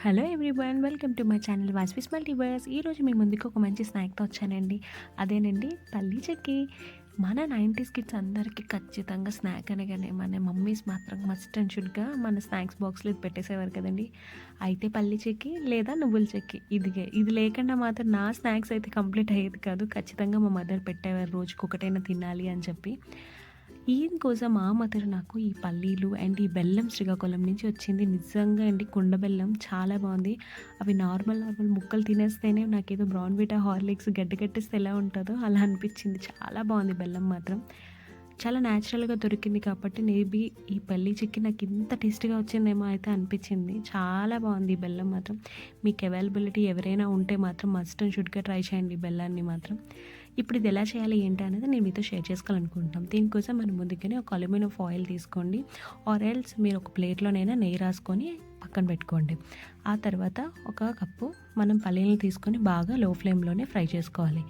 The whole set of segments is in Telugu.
Hello everyone, welcome to my channel వాస్విస్ మల్టీవర్స్. ఈరోజు మీ ముందుకు ఒక మంచి స్నాక్తో వచ్చానండి. అదేనండి పల్లీ చెక్కి. మన 90s కిడ్స్ అందరికీ ఖచ్చితంగా స్నాక్ అనగానే మన మమ్మీస్ మాత్రం మస్ట్ అండ్ షుడ్గా మన స్నాక్స్ బాక్స్లో ఇది పెట్టేసేవారు కదండి. అయితే పల్లీ చెక్కి లేదా నువ్వుల చెక్కి, ఇది లేకుండా మాత్రం నా స్నాక్స్ అయితే కంప్లీట్ అయ్యేది కాదు. ఖచ్చితంగా మా మదర్ పెట్టేవారు, రోజుకి ఒకటైనా తినాలి అని చెప్పి. ఈయన కోసం మా మదర్ నాకు ఈ పల్లీలు అండ్ ఈ బెల్లం శ్రీకాకుళం నుంచి వచ్చింది. నిజంగా అండి, కుండ బెల్లం చాలా బాగుంది. అవి నార్మల్ ముక్కలు తినేస్తేనే నాకేదో బ్రౌన్విటా హార్లిక్స్ గడ్డ కట్టేస్తే ఎలా ఉంటుందో అలా అనిపించింది. చాలా బాగుంది బెల్లం మాత్రం. చాలా న్యాచురల్గా దొరికింది కాబట్టి మేబీ ఈ పల్లీ చిక్కి నాకు ఇంత టేస్ట్గా వచ్చిందేమో అయితే అనిపించింది. చాలా బాగుంది ఈ బెల్లం మాత్రం. మీకు అవైలబిలిటీ ఎవరైనా ఉంటే మాత్రం మస్ట్ అండ్ షుడ్గా ట్రై చేయండి ఈ బెల్లాన్ని మాత్రం. ఇప్పుడు ఇది ఎలా చేయాలి ఏంటి అనేది నేను మీతో షేర్ చేసుకోవాలనుకుంటున్నాం. దీనికోసం మనం ముందుగానే ఒక అల్యూమినియం ఫాయిల్ తీసుకోండి, ఆర్ ఎల్స్ మీరు ఒక ప్లేట్లోనైనా నెయ్యి రాసుకొని పక్కన పెట్టుకోండి. ఆ తర్వాత ఒక కప్పు మనం పల్లీలను తీసుకొని బాగా లో ఫ్లేమ్లోనే ఫ్రై చేసుకోవాలి.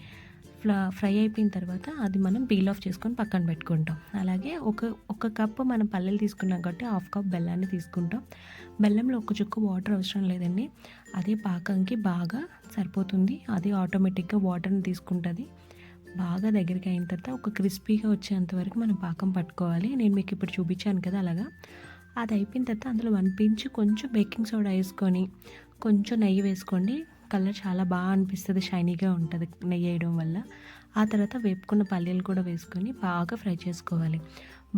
ఫ్రై అయిపోయిన తర్వాత అది మనం పీల్ ఆఫ్ చేసుకొని పక్కన పెట్టుకుంటాం. అలాగే ఒక కప్పు మనం పల్లీలు తీసుకున్నాం కాబట్టి హాఫ్ కప్ బెల్లాన్ని తీసుకుంటాం. బెల్లంలో ఒక చుక్క వాటర్ అవసరం లేదండి, అదే పాకంకి బాగా సరిపోతుంది. అది ఆటోమేటిక్గా వాటర్ని తీసుకుంటుంది. బాగా దగ్గరికి అయిన తర్వాత ఒక క్రిస్పీగా వచ్చేంత వరకు మనం పాకం పట్టుకోవాలి. నేను మీకు ఇప్పుడు చూపించాను కదా అలాగా. అది అయిపోయిన తర్వాత అందులో 1 పించ్ కొంచెం బేకింగ్ సోడా వేసుకొని కొంచెం నెయ్యి వేసుకోండి. కలర్ చాలా బాగా అనిపిస్తుంది, షైనీగా ఉంటుంది నెయ్యి వేయడం వల్ల. ఆ తర్వాత వేపుకున్న పల్లీలు కూడా వేసుకొని బాగా ఫ్రై చేసుకోవాలి.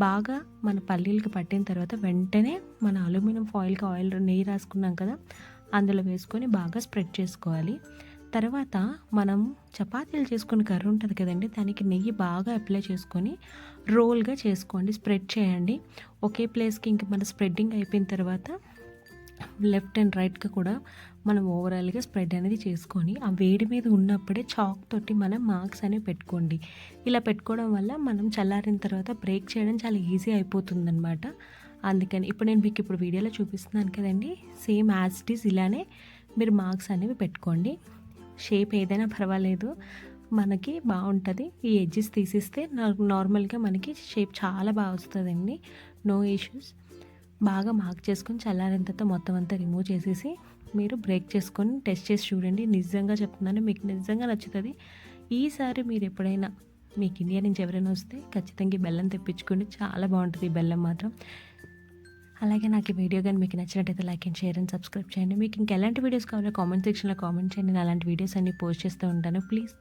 బాగా మన పల్లీలకి పట్టిన తర్వాత వెంటనే మన అల్యూమినియం ఫాయిల్కి నెయ్యి రాసుకున్నాం కదా, అందులో వేసుకొని బాగా స్ప్రెడ్ చేసుకోవాలి. తర్వాత మనం చపాతీలు చేసుకునే కర్ర ఉంటుంది కదండి, దానికి నెయ్యి బాగా అప్లై చేసుకొని రోల్గా చేసుకోండి, స్ప్రెడ్ చేయండి. ఒకే ప్లేస్కి ఇంక మన స్ప్రెడ్డింగ్ అయిపోయిన తర్వాత లెఫ్ట్ అండ్ రైట్గా కూడా మనం ఓవరాల్గా స్ప్రెడ్ అనేది చేసుకొని ఆ వేడి మీద ఉన్నప్పుడే చాక్ తోటి మనం మార్క్స్ అనేవి పెట్టుకోండి. ఇలా పెట్టుకోవడం వల్ల మనం చల్లారిన తర్వాత బ్రేక్ చేయడం చాలా ఈజీ అయిపోతుందన్నమాట. అందుకని ఇప్పుడు నేను మీకు వీడియోలో చూపిస్తున్నాను కదండి, సేమ్ యాజ్ ఇట్ ఈస్ ఇలానే మీరు మార్క్స్ అనేవి పెట్టుకోండి. షేప్ ఏదైనా పర్వాలేదు, మనకి బాగుంటుంది. ఈ ఎడ్జెస్ తీసిస్తే నార్మల్గా మనకి షేప్ చాలా బాగా వస్తుందండి, నో ఇష్యూస్. బాగా మార్క్ చేసుకొని చల్లారిన తర్వాత మొత్తం అంతా రిమూవ్ చేసేసి మీరు బ్రేక్ చేసుకొని టెస్ట్ చేసి చూడండి. నిజంగా చెప్తున్నాను, మీకు నిజంగా నచ్చుతుంది. ఈసారి మీరు ఎప్పుడైనా మీకు ఇండియా నుంచి ఎవరైనా వస్తే ఖచ్చితంగా ఈ బెల్లం తెప్పించుకోండి, చాలా బాగుంటుంది ఈ బెల్లం మాత్రం. అలాగే నాకు ఈ వీడియో కానీ మీకు నచ్చినట్టయితే like and share and subscribe చేయండి. మీకు ఇంకా ఎలాంటి వీడియోస్ కావాలో కామెంట్ సెక్షన్లో కామెంట్ చేయండి. నేను అలాంటి వీడియోస్ అన్ని పోస్ట్ చేస్తూ ఉంటాను. ప్లీజ్,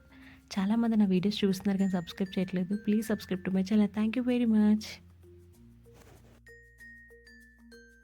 చాలామంది నా వీడియోస్ చూస్తున్నారు కానీ సబ్స్క్రైబ్ చేయట్లేదు. Please subscribe to my channel. Thank you very much.